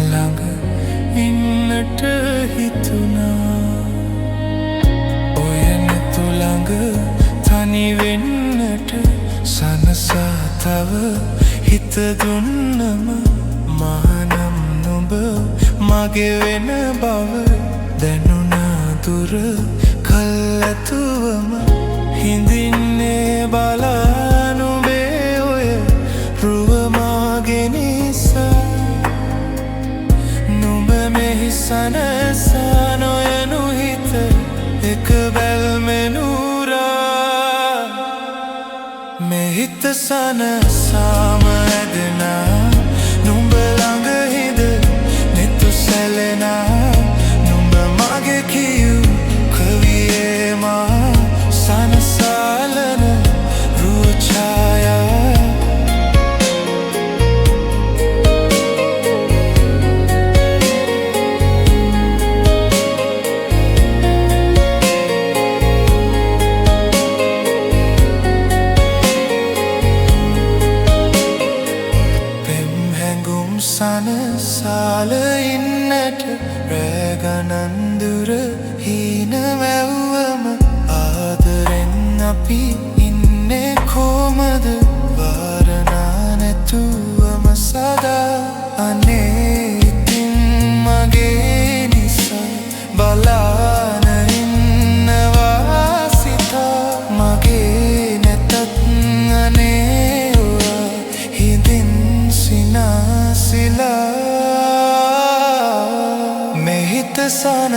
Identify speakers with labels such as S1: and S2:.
S1: ළඟ ඉන්නට හිතුණා ඔය නෙතු ළඟ තනි වෙන්නට සනසා තව හිත දුන්නම මානම් නුඹ මගේ වෙන බව දැනුණා දුර කල්ැතුවම හිඳින්නේ බලා නුඹේ ඔය රුව මාගේ නිසා නුඹ මෙහි සනසා නොයනු හිත එක බැල්මෙන් උරා මෙහිත සනසාම ඇදෙනා නුඹ ළඟ හිඳ නෙතු සැලෙනා නුඹ මගේ කියූ කවියේ මා සනසාලන රුව ඡායා සනසාල ඉන්නට රැගනන් දුර හීන වැව්වම ආදරෙන් අපි ඉන්නේ කොමද වාරණා නැතුවම සදා අනේ ඉතින් මගේ නිසා බලාන ඉන්නවා සිතා මගේ නැතත් අනේ ඔයා හිඳින් සිනා මෙහිත සන